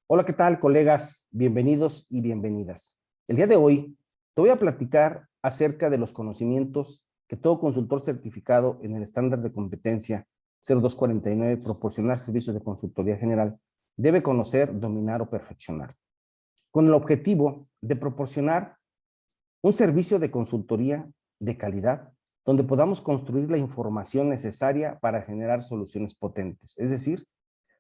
Hola, ¿qué tal, colegas? Bienvenidos y bienvenidas. El día de hoy te voy a platicar acerca de los conocimientos que todo consultor certificado en el estándar de competencia 0249, proporcionar servicios de consultoría general, debe conocer, dominar o perfeccionar, con el objetivo de proporcionar un servicio de consultoría de calidad, donde podamos construir la información necesaria para generar soluciones potentes, es decir,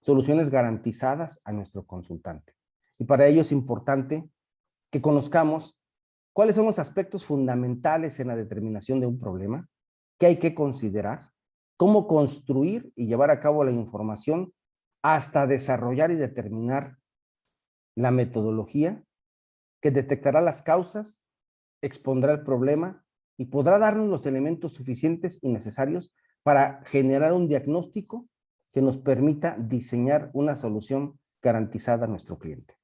soluciones garantizadas a nuestro consultante. Y para ello es importante que conozcamos cuáles son los aspectos fundamentales en la determinación de un problema, qué hay que considerar, cómo construir y llevar a cabo la información hasta desarrollar y determinar la metodología que detectará las causas, expondrá el problema y podrá darnos los elementos suficientes y necesarios para generar un diagnóstico que nos permita diseñar una solución garantizada a nuestro cliente.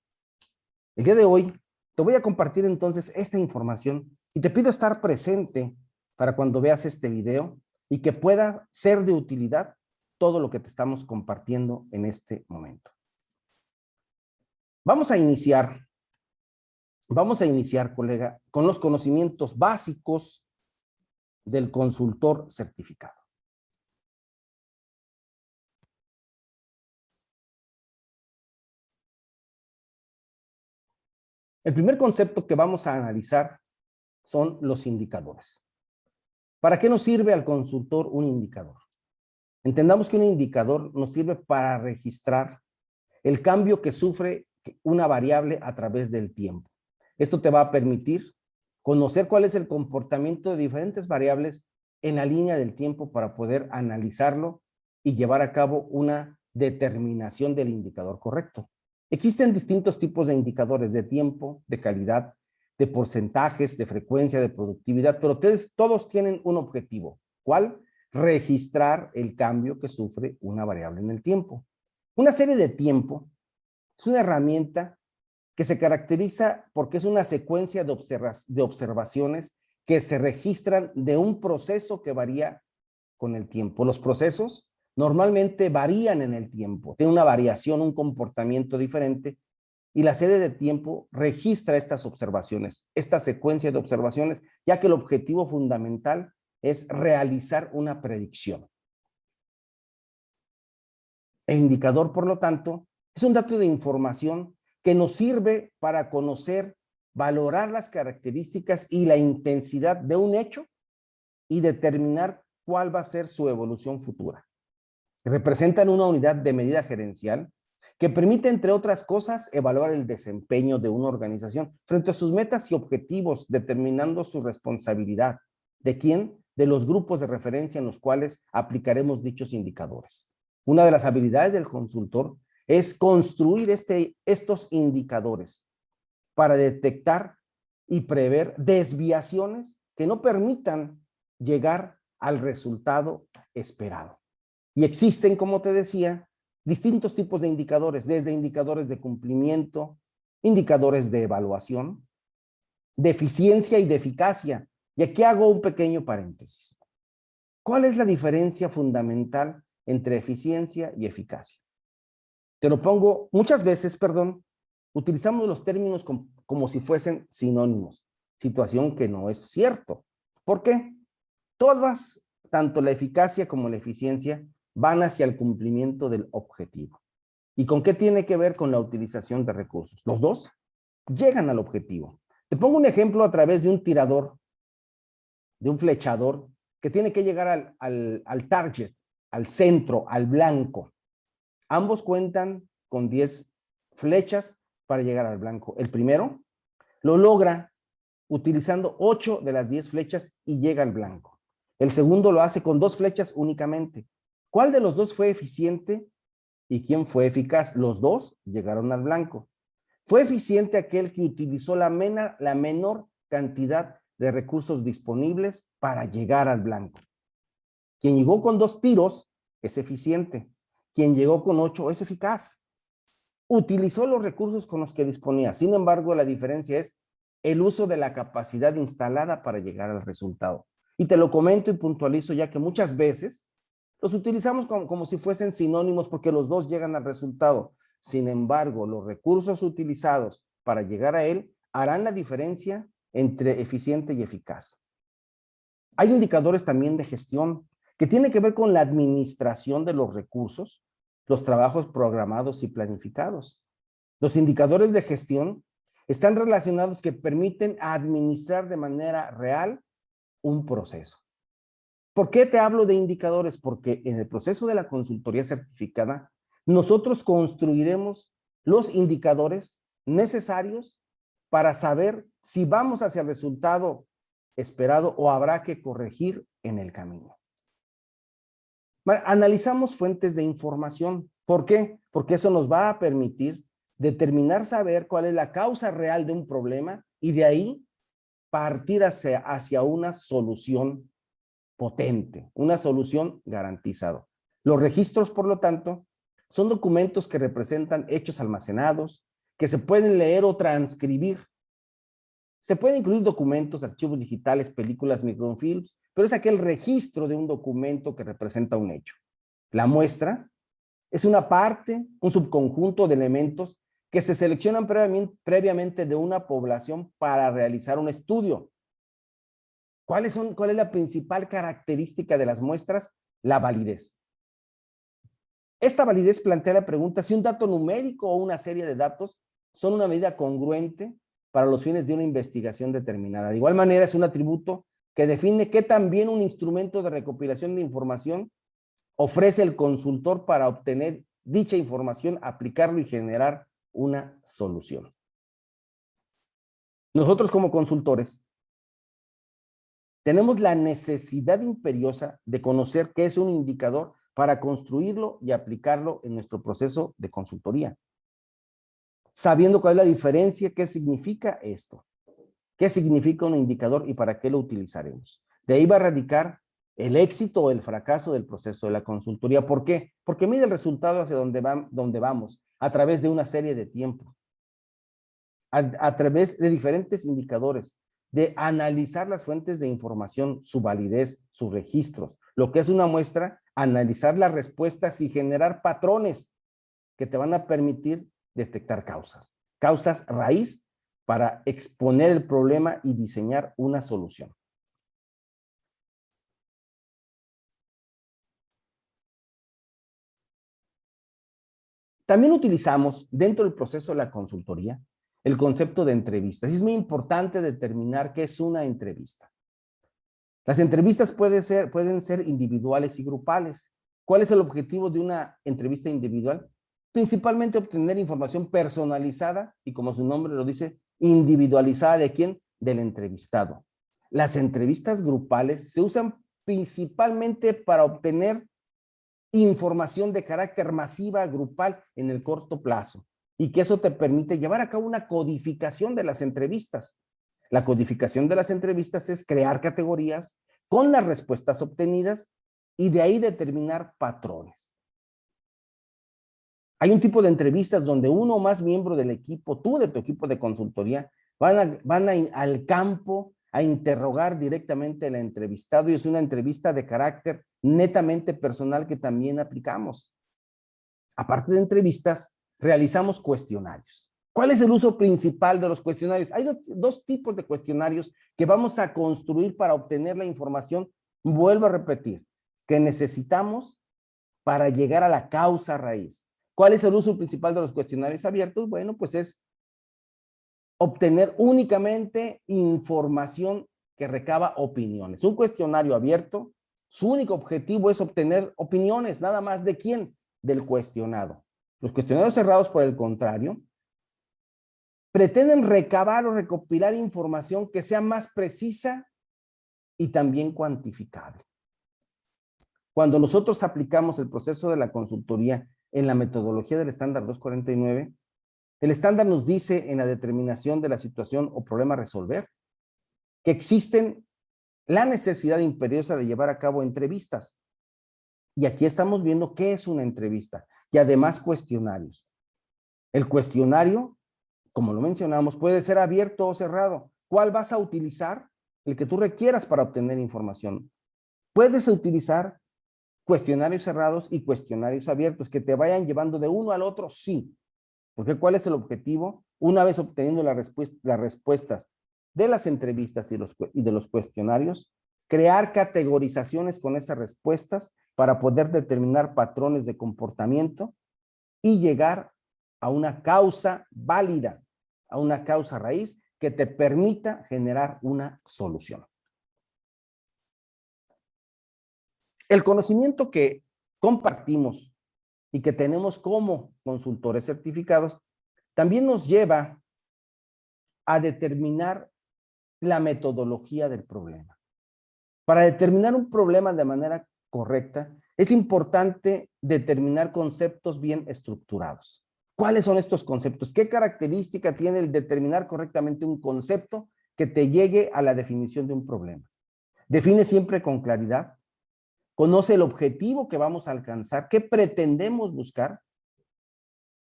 El día de hoy te voy a compartir entonces esta información y te pido estar presente para cuando veas este video y que pueda ser de utilidad todo lo que te estamos compartiendo en este momento. Vamos a iniciar, colega, con los conocimientos básicos del consultor certificado. El primer concepto que vamos a analizar son los indicadores. ¿Para qué nos sirve al consultor un indicador? Entendamos que un indicador nos sirve para registrar el cambio que sufre una variable a través del tiempo. Esto te va a permitir conocer cuál es el comportamiento de diferentes variables en la línea del tiempo para poder analizarlo y llevar a cabo una determinación del indicador correcto. Existen distintos tipos de indicadores de tiempo, de calidad, de porcentajes, de frecuencia, de productividad, pero todos tienen un objetivo. ¿Cuál? Registrar el cambio que sufre una variable en el tiempo. Una serie de tiempo es una herramienta que se caracteriza porque es una secuencia de observaciones que se registran de un proceso que varía con el tiempo. Los procesos normalmente varían en el tiempo, tienen una variación, un comportamiento diferente, y la serie de tiempo registra estas observaciones, esta secuencia de observaciones, ya que el objetivo fundamental es realizar una predicción. El indicador, por lo tanto, es un dato de información que nos sirve para conocer, valorar las características y la intensidad de un hecho y determinar cuál va a ser su evolución futura. Representan una unidad de medida gerencial que permite, entre otras cosas, evaluar el desempeño de una organización frente a sus metas y objetivos, determinando su responsabilidad. ¿De quién? De los grupos de referencia en los cuales aplicaremos dichos indicadores. Una de las habilidades del consultor es construir estos indicadores para detectar y prever desviaciones que no permitan llegar al resultado esperado. Y existen, como te decía, distintos tipos de indicadores, desde indicadores de cumplimiento, indicadores de evaluación, de eficiencia y de eficacia. Y aquí hago un pequeño paréntesis. ¿Cuál es la diferencia fundamental entre eficiencia y eficacia? Te lo pongo, muchas veces, utilizamos los términos como si fuesen sinónimos, situación que no es cierto. ¿Por qué? Todas, tanto la eficacia como la eficiencia, van hacia el cumplimiento del objetivo. ¿Y con qué tiene que ver? Con la utilización de recursos. Los dos llegan al objetivo. Te pongo un ejemplo a través de un tirador, de un flechador, que tiene que llegar al target, al centro, al blanco. Ambos cuentan con 10 flechas para llegar al blanco. El primero lo logra utilizando 8 de las 10 flechas y llega al blanco. El segundo lo hace con 2 flechas únicamente. ¿Cuál de los dos fue eficiente y quién fue eficaz? Los dos llegaron al blanco. Fue eficiente aquel que utilizó la menor cantidad de recursos disponibles para llegar al blanco. Quien llegó con 2 tiros es eficiente. Quien llegó con 8 es eficaz. Utilizó los recursos con los que disponía. Sin embargo, la diferencia es el uso de la capacidad instalada para llegar al resultado. Y te lo comento y puntualizo, ya que muchas veces los utilizamos como si fuesen sinónimos porque los dos llegan al resultado. Sin embargo, los recursos utilizados para llegar a él harán la diferencia entre eficiente y eficaz. Hay indicadores también de gestión que tienen que ver con la administración de los recursos, los trabajos programados y planificados. Los indicadores de gestión están relacionados que permiten administrar de manera real un proceso. ¿Por qué te hablo de indicadores? Porque en el proceso de la consultoría certificada, nosotros construiremos los indicadores necesarios para saber si vamos hacia el resultado esperado o habrá que corregir en el camino. Bueno, analizamos fuentes de información. ¿Por qué? Porque eso nos va a permitir determinar, saber cuál es la causa real de un problema y de ahí partir hacia una solución potente, una solución garantizada. Los registros, por lo tanto, son documentos que representan hechos almacenados, que se pueden leer o transcribir. Se pueden incluir documentos, archivos digitales, películas, microfilms, pero es aquel registro de un documento que representa un hecho. La muestra es una parte, un subconjunto de elementos que se seleccionan previamente de una población para realizar un estudio. ¿Cuál es la principal característica de las muestras? La validez. Esta validez plantea la pregunta si un dato numérico o una serie de datos son una medida congruente para los fines de una investigación determinada. De igual manera, es un atributo que define qué también un instrumento de recopilación de información ofrece el consultor para obtener dicha información, aplicarlo y generar una solución. Nosotros como consultores tenemos la necesidad imperiosa de conocer qué es un indicador para construirlo y aplicarlo en nuestro proceso de consultoría. Sabiendo cuál es la diferencia, qué significa esto, qué significa un indicador y para qué lo utilizaremos. De ahí va a radicar el éxito o el fracaso del proceso de la consultoría. ¿Por qué? Porque mide el resultado hacia donde vamos a través de una serie de tiempo, a través de diferentes indicadores, de analizar las fuentes de información, su validez, sus registros, lo que es una muestra, analizar las respuestas y generar patrones que te van a permitir detectar causas raíz para exponer el problema y diseñar una solución. También utilizamos dentro del proceso de la consultoría el concepto de entrevistas. Y es muy importante determinar qué es una entrevista. Las entrevistas pueden ser individuales y grupales. ¿Cuál es el objetivo de una entrevista individual? Principalmente obtener información personalizada y, como su nombre lo dice, individualizada. ¿De quién? Del entrevistado. Las entrevistas grupales se usan principalmente para obtener información de carácter masiva, grupal, en el corto plazo. Y que eso te permite llevar a cabo una codificación de las entrevistas. La codificación de las entrevistas es crear categorías con las respuestas obtenidas y de ahí determinar patrones. Hay un tipo de entrevistas donde uno o más miembros del equipo, tú de tu equipo de consultoría, van al campo a interrogar directamente al entrevistado y es una entrevista de carácter netamente personal que también aplicamos. Aparte de entrevistas, realizamos cuestionarios. ¿Cuál es el uso principal de los cuestionarios? Hay dos tipos de cuestionarios que vamos a construir para obtener la información, vuelvo a repetir, que necesitamos para llegar a la causa raíz. ¿Cuál es el uso principal de los cuestionarios abiertos? Bueno, pues es obtener únicamente información que recaba opiniones. Un cuestionario abierto, su único objetivo es obtener opiniones, nada más. ¿De quién? Del cuestionado. Los cuestionarios cerrados, por el contrario, pretenden recabar o recopilar información que sea más precisa y también cuantificable. Cuando nosotros aplicamos el proceso de la consultoría en la metodología del estándar 249, el estándar nos dice en la determinación de la situación o problema a resolver que existen la necesidad imperiosa de llevar a cabo entrevistas. Y aquí estamos viendo qué es una entrevista y además cuestionarios. El cuestionario, como lo mencionamos, puede ser abierto o cerrado. ¿Cuál vas a utilizar? El que tú requieras para obtener información. Puedes utilizar cuestionarios cerrados y cuestionarios abiertos que te vayan llevando de uno al otro, sí. Porque ¿cuál es el objetivo? Una vez obteniendo las respuestas de las entrevistas y de los cuestionarios, crear categorizaciones con esas respuestas para poder determinar patrones de comportamiento y llegar a una causa válida, a una causa raíz que te permita generar una solución. El conocimiento que compartimos y que tenemos como consultores certificados también nos lleva a determinar la metodología del problema. Para determinar un problema de manera correcta, es importante determinar conceptos bien estructurados. ¿Cuáles son estos conceptos? ¿Qué característica tiene el determinar correctamente un concepto que te llegue a la definición de un problema? Define siempre con claridad. Conoce el objetivo que vamos a alcanzar, qué pretendemos buscar.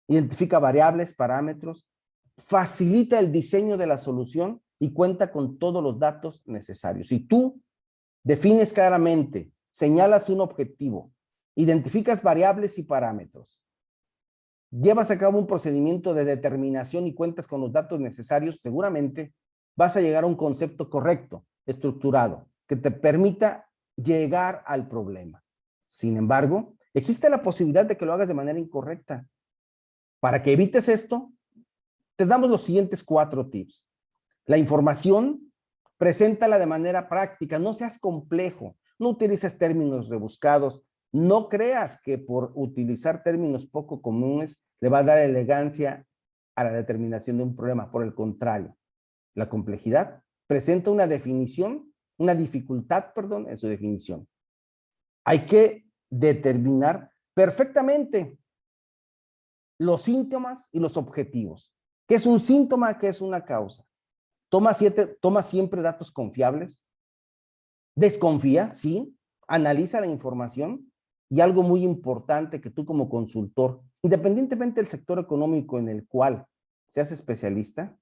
Identifica variables, parámetros. Facilita el diseño de la solución y cuenta con todos los datos necesarios. Si tú defines claramente, señalas un objetivo, identificas variables y parámetros, llevas a cabo un procedimiento de determinación y cuentas con los datos necesarios, seguramente vas a llegar a un concepto correcto, estructurado, que te permita llegar al problema. Sin embargo, existe la posibilidad de que lo hagas de manera incorrecta. Para que evites esto, te damos los siguientes 4 tips. La información, preséntala de manera práctica, no seas complejo, no utilices términos rebuscados, no creas que por utilizar términos poco comunes le va a dar elegancia a la determinación de un problema. Por el contrario, la complejidad presenta una definición, una dificultad, perdón, en su definición. Hay que determinar perfectamente los síntomas y los objetivos. ¿Qué es un síntoma? ¿Qué es una causa? Toma siempre datos confiables. Desconfía, sí. Analiza la información. Y algo muy importante que tú como consultor, independientemente del sector económico en el cual seas especialista,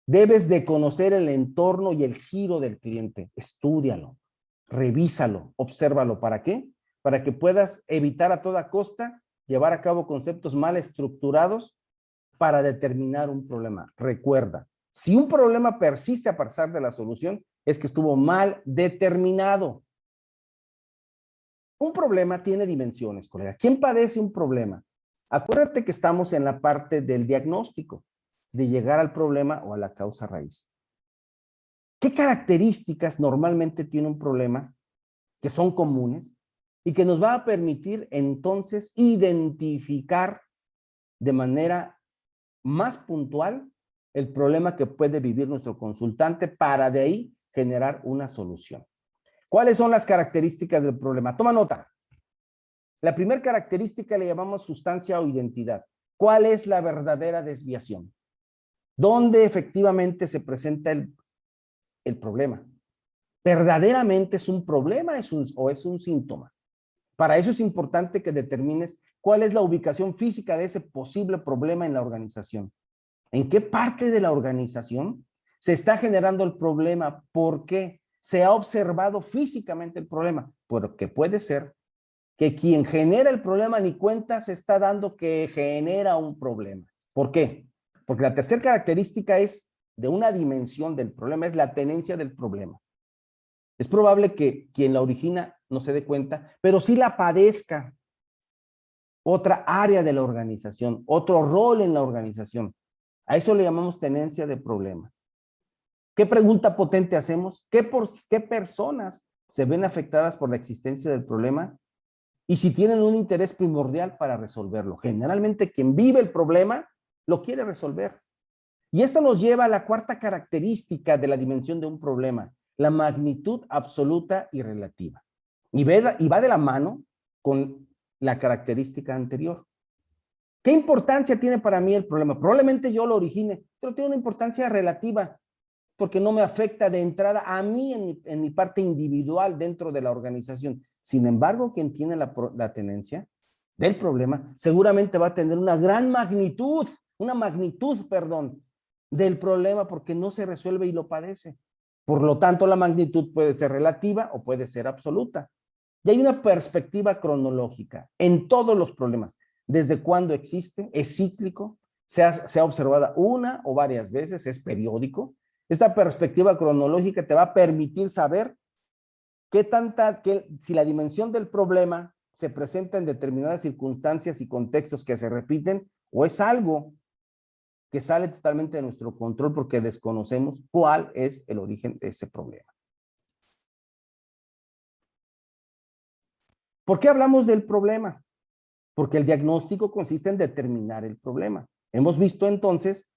debes de conocer el entorno y el giro del cliente. Estúdialo, revísalo, obsérvalo. ¿Para qué? Para que puedas evitar a toda costa llevar a cabo conceptos mal estructurados para determinar un problema. Recuerda, si un problema persiste a pesar de la solución, es que estuvo mal determinado. Un problema tiene dimensiones, colega. ¿Quién padece un problema? Acuérdate que estamos en la parte del diagnóstico, de llegar al problema o a la causa raíz. ¿Qué características normalmente tiene un problema que son comunes y que nos va a permitir entonces identificar de manera más puntual el problema que puede vivir nuestro consultante para de ahí generar una solución? ¿Cuáles son las características del problema? Toma nota. La primera característica le llamamos sustancia o identidad. ¿Cuál es la verdadera desviación? ¿Dónde efectivamente se presenta el problema? ¿Verdaderamente es un problema o es un síntoma? Para eso es importante que determines cuál es la ubicación física de ese posible problema en la organización. ¿En qué parte de la organización se está generando el problema? ¿Por qué? ¿Se ha observado físicamente el problema? Porque puede ser que quien genera el problema ni cuenta se está dando que genera un problema. ¿Por qué? Porque la tercera característica es de una dimensión del problema, es la tenencia del problema. Es probable que quien la origina no se dé cuenta, pero sí la padezca otra área de la organización, otro rol en la organización. A eso le llamamos tenencia de problema. ¿Qué pregunta potente hacemos? ¿Qué personas se ven afectadas por la existencia del problema? Y si tienen un interés primordial para resolverlo. Generalmente quien vive el problema lo quiere resolver. Y esto nos lleva a la cuarta característica de la dimensión de un problema, la magnitud absoluta y relativa. Y va de la mano con la característica anterior. ¿Qué importancia tiene para mí el problema? Probablemente yo lo origine, pero tiene una importancia relativa, porque no me afecta de entrada a mí en mi parte individual dentro de la organización. Sin embargo, quien tiene la tenencia del problema seguramente va a tener una magnitud, del problema porque no se resuelve y lo padece. Por lo tanto, la magnitud puede ser relativa o puede ser absoluta. Y hay una perspectiva cronológica en todos los problemas. ¿Desde cuándo existe? ¿Es cíclico? sea observada una o varias veces, es periódico. Esta perspectiva cronológica te va a permitir saber si la dimensión del problema se presenta en determinadas circunstancias y contextos que se repiten, o es algo que sale totalmente de nuestro control porque desconocemos cuál es el origen de ese problema. ¿Por qué hablamos del problema? Porque el diagnóstico consiste en determinar el problema. Hemos visto entonces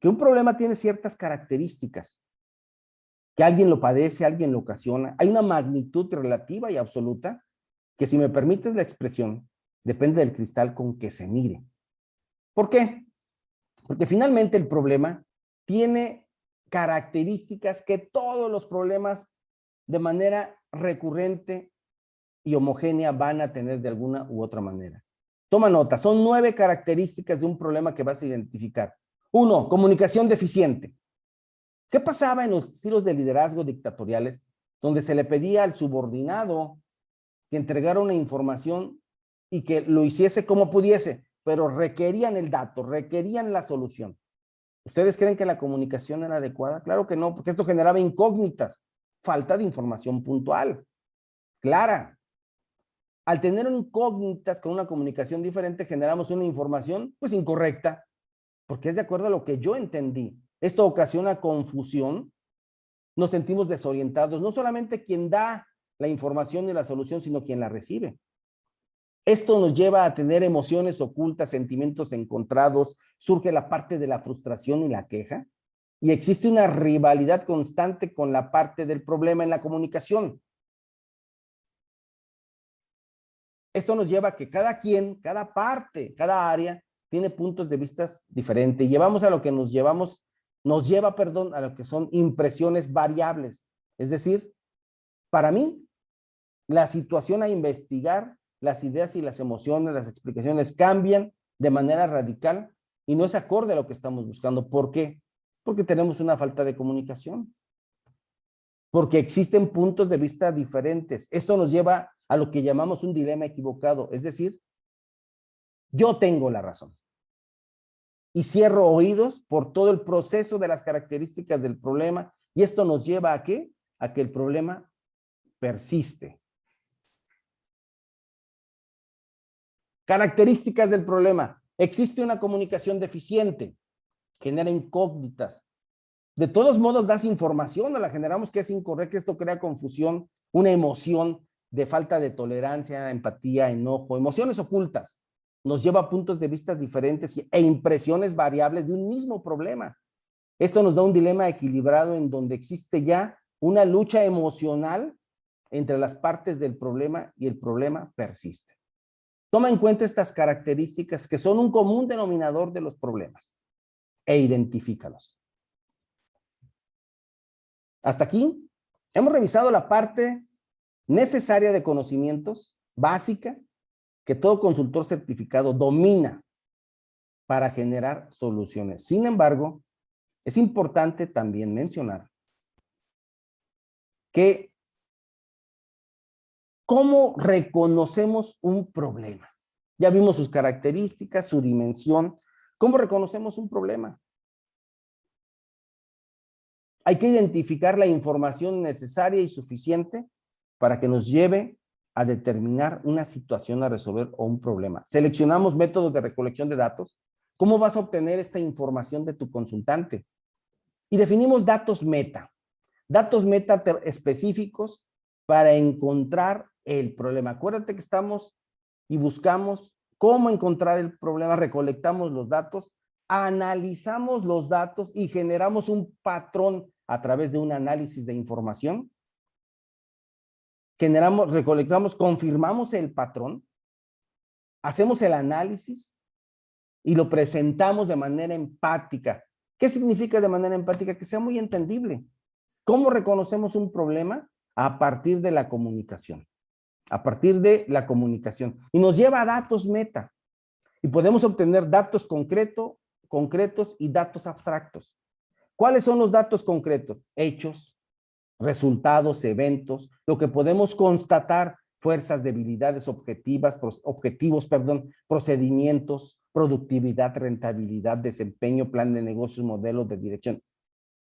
que un problema tiene ciertas características, que alguien lo padece, alguien lo ocasiona. Hay una magnitud relativa y absoluta que, si me permites la expresión, depende del cristal con que se mire. ¿Por qué? Porque finalmente el problema tiene características que todos los problemas de manera recurrente y homogénea van a tener de alguna u otra manera. Toma nota, son 9 características de un problema que vas a identificar. 1, comunicación deficiente. ¿Qué pasaba en los estilos de liderazgo dictatoriales donde se le pedía al subordinado que entregara una información y que lo hiciese como pudiese, pero requerían el dato, requerían la solución? ¿Ustedes creen que la comunicación era adecuada? Claro que no, porque esto generaba incógnitas, falta de información puntual, clara. Al tener incógnitas con una comunicación diferente, generamos una información pues incorrecta, porque es de acuerdo a lo que yo entendí. Esto ocasiona confusión, nos sentimos desorientados, no solamente quien da la información y la solución, sino quien la recibe. Esto nos lleva a tener emociones ocultas, sentimientos encontrados, surge la parte de la frustración y la queja, y existe una rivalidad constante con la parte del problema en la comunicación. Esto nos lleva a que cada quien, cada parte, cada área tiene puntos de vista diferentes. Y llevamos a lo que nos lleva, a lo que son impresiones variables. Es decir, para mí, la situación a investigar, las ideas y las emociones, las explicaciones cambian de manera radical y no es acorde a lo que estamos buscando. ¿Por qué? Porque tenemos una falta de comunicación. Porque existen puntos de vista diferentes. Esto nos lleva a lo que llamamos un dilema equivocado, es decir, yo tengo la razón. Y cierro oídos por todo el proceso de las características del problema, y esto nos lleva ¿a qué? A que el problema persiste. Características del problema. Existe una comunicación deficiente, genera incógnitas. De todos modos das información, o la generamos que es incorrecta, esto crea confusión, una emoción de falta de tolerancia, empatía, enojo, emociones ocultas. Nos lleva a puntos de vista diferentes e impresiones variables de un mismo problema. Esto nos da un dilema equilibrado en donde existe ya una lucha emocional entre las partes del problema y el problema persiste. Toma en cuenta estas características que son un común denominador de los problemas e identifícalos. Hasta aquí hemos revisado la parte necesaria de conocimientos básica que todo consultor certificado domina para generar soluciones. Sin embargo, es importante también mencionar que ¿cómo reconocemos un problema? Ya vimos sus características, su dimensión. ¿Cómo reconocemos un problema? Hay que identificar la información necesaria y suficiente para que nos lleve a determinar una situación a resolver o un problema. Seleccionamos métodos de recolección de datos. ¿Cómo vas a obtener esta información de tu consultante? Y definimos datos meta específicos para encontrar el problema. Acuérdate que estamos y buscamos cómo encontrar el problema, recolectamos los datos, analizamos los datos y generamos un patrón a través de un análisis de información. Recolectamos, confirmamos el patrón, hacemos el análisis y lo presentamos de manera empática. ¿Qué significa de manera empática? Que sea muy entendible. ¿Cómo reconocemos un problema? A partir de la comunicación. A partir de la comunicación. Y nos lleva a datos meta. Y podemos obtener datos concretos y datos abstractos. ¿Cuáles son los datos concretos? Hechos, resultados, eventos, lo que podemos constatar fuerzas, debilidades, objetivos, procedimientos, productividad, rentabilidad, desempeño, plan de negocios, modelos de dirección.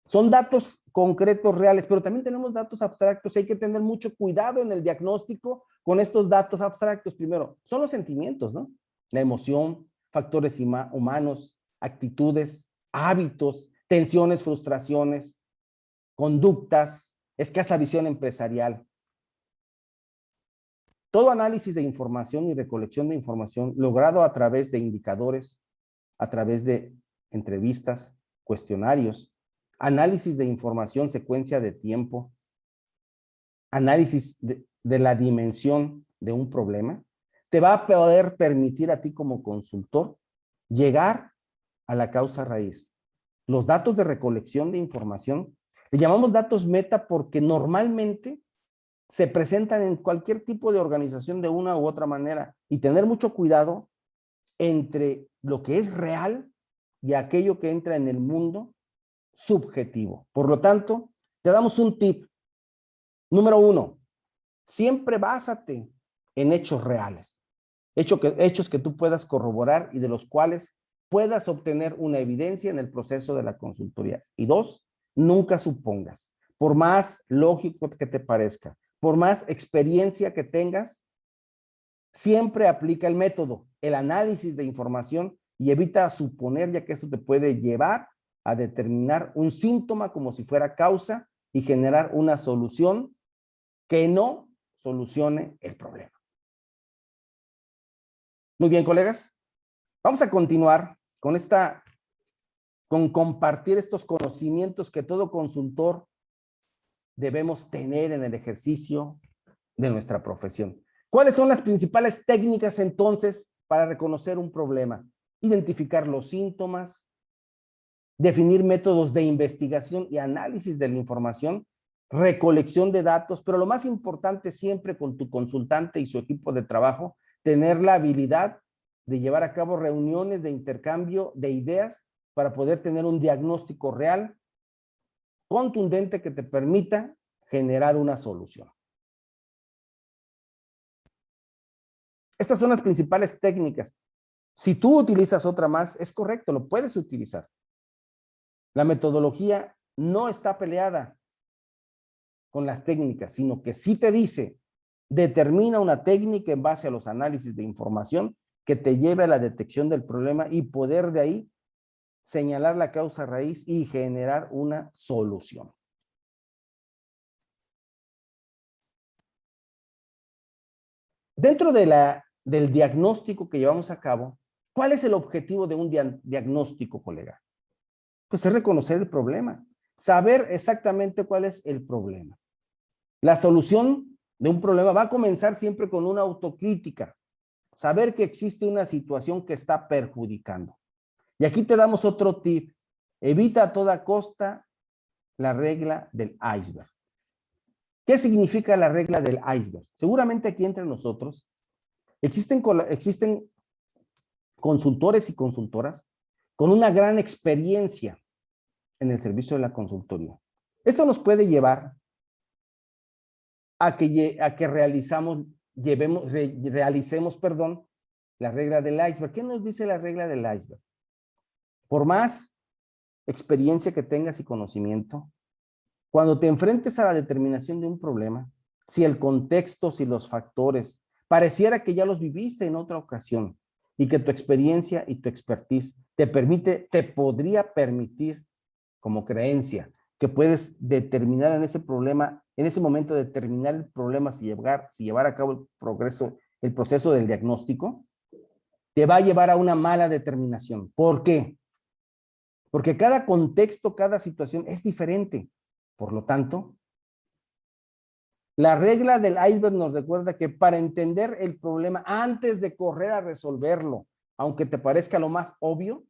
Son datos concretos, reales, pero también tenemos datos abstractos. Hay que tener mucho cuidado en el diagnóstico con estos datos abstractos. Primero, son los sentimientos, ¿no? La emoción, factores humanos, actitudes, hábitos, tensiones, frustraciones, conductas, escasa visión empresarial. Todo análisis de información y recolección de información logrado a través de indicadores, a través de entrevistas, cuestionarios, análisis de información, secuencia de tiempo, análisis de la dimensión de un problema, te va a poder permitir a ti como consultor llegar a la causa raíz. Los datos de recolección de información, le llamamos datos meta porque normalmente se presentan en cualquier tipo de organización de una u otra manera y tener mucho cuidado entre lo que es real y aquello que entra en el mundo subjetivo. Por lo tanto, te damos un tip. Número 1, siempre básate en hechos reales, hechos que tú puedas corroborar y de los cuales puedas obtener una evidencia en el proceso de la consultoría. Y 2, nunca supongas, por más lógico que te parezca, por más experiencia que tengas, siempre aplica el método, el análisis de información y evita suponer, ya que eso te puede llevar a determinar un síntoma como si fuera causa y generar una solución que no solucione el problema. Muy bien, colegas. Vamos a continuar con compartir estos conocimientos que todo consultor debemos tener en el ejercicio de nuestra profesión. ¿Cuáles son las principales técnicas entonces para reconocer un problema? Identificar los síntomas, definir métodos de investigación y análisis de la información, recolección de datos, pero lo más importante siempre con tu consultante y su equipo de trabajo, tener la habilidad de llevar a cabo reuniones de intercambio de ideas para poder tener un diagnóstico real, contundente que te permita generar una solución. Estas son las principales técnicas. Si tú utilizas otra más, es correcto, lo puedes utilizar. La metodología no está peleada con las técnicas, sino que sí te dice, determina una técnica en base a los análisis de información que te lleve a la detección del problema y poder de ahí señalar la causa raíz y generar una solución. Dentro del diagnóstico que llevamos a cabo, ¿cuál es el objetivo de un diagnóstico, colega? Pues es reconocer el problema, saber exactamente cuál es el problema. La solución de un problema va a comenzar siempre con una autocrítica, saber que existe una situación que está perjudicando. Y aquí te damos otro tip, evita a toda costa la regla del iceberg. ¿Qué significa la regla del iceberg? Seguramente aquí entre nosotros existen consultores y consultoras con una gran experiencia en el servicio de la consultoría. Esto nos puede llevar a que realicemos la regla del iceberg. ¿Qué nos dice la regla del iceberg? Por más experiencia que tengas y conocimiento, cuando te enfrentes a la determinación de un problema, si el contexto, si los factores, pareciera que ya los viviste en otra ocasión y que tu experiencia y tu expertise te podría permitir como creencia que puedes determinar en ese problema, en ese momento determinar el problema si llevar a cabo el proceso del diagnóstico, te va a llevar a una mala determinación. ¿Por qué? Porque cada contexto, cada situación es diferente. Por lo tanto, la regla del iceberg nos recuerda que para entender el problema, antes de correr a resolverlo, aunque te parezca lo más obvio,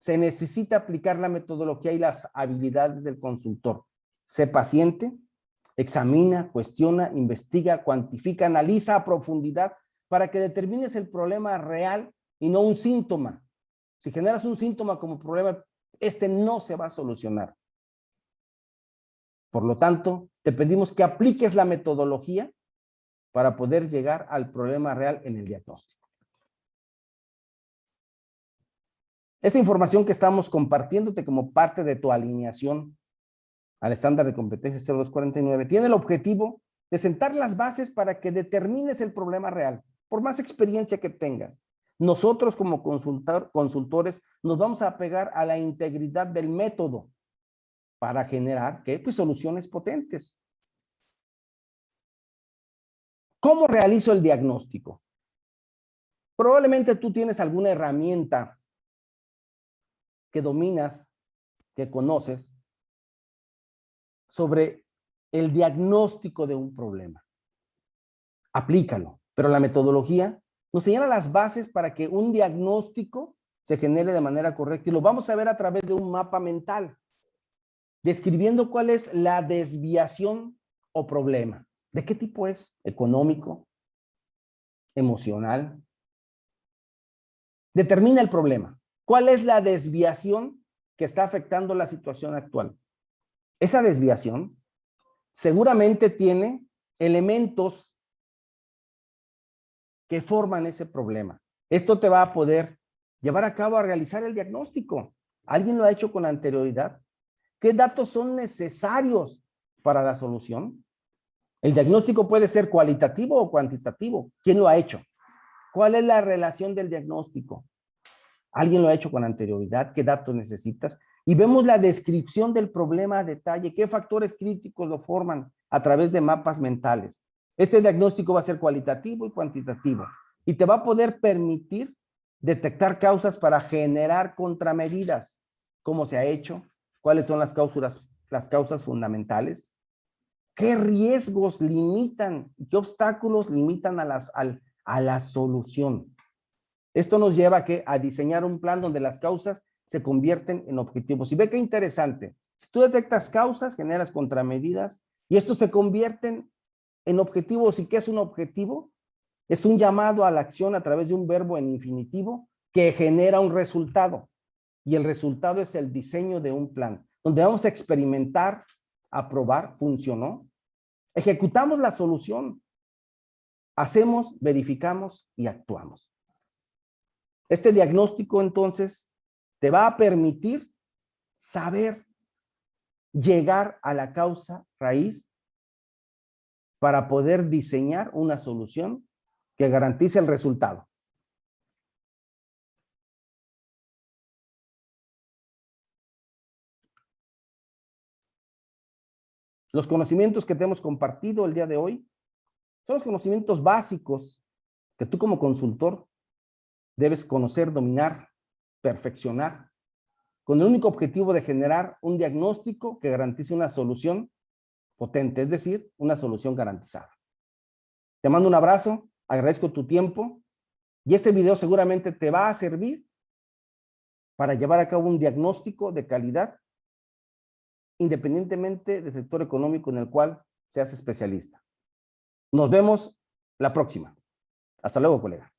se necesita aplicar la metodología y las habilidades del consultor. Sé paciente, examina, cuestiona, investiga, cuantifica, analiza a profundidad para que determines el problema real y no un síntoma. Si generas un síntoma como problema, este no se va a solucionar. Por lo tanto, te pedimos que apliques la metodología para poder llegar al problema real en el diagnóstico. Esta información que estamos compartiéndote como parte de tu alineación al estándar de competencia 0249 tiene el objetivo de sentar las bases para que determines el problema real, por más experiencia que tengas. Nosotros como consultores nos vamos a apegar a la integridad del método para generar ¿qué? Pues soluciones potentes. ¿Cómo realizo el diagnóstico? Probablemente tú tienes alguna herramienta que dominas, que conoces, sobre el diagnóstico de un problema. Aplícalo, pero la metodología nos señala las bases para que un diagnóstico se genere de manera correcta y lo vamos a ver a través de un mapa mental, describiendo cuál es la desviación o problema. ¿De qué tipo es? ¿Económico? ¿Emocional? Determina el problema. ¿Cuál es la desviación que está afectando la situación actual? Esa desviación seguramente tiene elementos que forman ese problema. Esto te va a poder llevar a cabo a realizar el diagnóstico. ¿Alguien lo ha hecho con anterioridad? ¿Qué datos son necesarios para la solución? El diagnóstico puede ser cualitativo o cuantitativo. ¿Quién lo ha hecho? ¿Cuál es la relación del diagnóstico? ¿Alguien lo ha hecho con anterioridad? ¿Qué datos necesitas? Y vemos la descripción del problema a detalle. ¿Qué factores críticos lo forman a través de mapas mentales? Este diagnóstico va a ser cualitativo y cuantitativo. Y te va a poder permitir detectar causas para generar contramedidas. ¿Cómo se ha hecho? ¿Cuáles son las causas fundamentales? ¿Qué riesgos limitan? ¿Qué obstáculos limitan a la solución? Esto nos lleva a diseñar un plan donde las causas se convierten en objetivos. Y ve qué interesante. Si tú detectas causas, generas contramedidas y estos se convierten en objetivos. ¿Y qué es un objetivo? Es un llamado a la acción a través de un verbo en infinitivo que genera un resultado. Y el resultado es el diseño de un plan, donde vamos a experimentar, a probar, funcionó. Ejecutamos la solución. Hacemos, verificamos y actuamos. Este diagnóstico, entonces, te va a permitir saber llegar a la causa raíz para poder diseñar una solución que garantice el resultado. Los conocimientos que te hemos compartido el día de hoy son los conocimientos básicos que tú como consultor debes conocer, dominar, perfeccionar, con el único objetivo de generar un diagnóstico que garantice una solución potente, es decir, una solución garantizada. Te mando un abrazo, agradezco tu tiempo y este video seguramente te va a servir para llevar a cabo un diagnóstico de calidad independientemente del sector económico en el cual seas especialista. Nos vemos la próxima. Hasta luego, colega.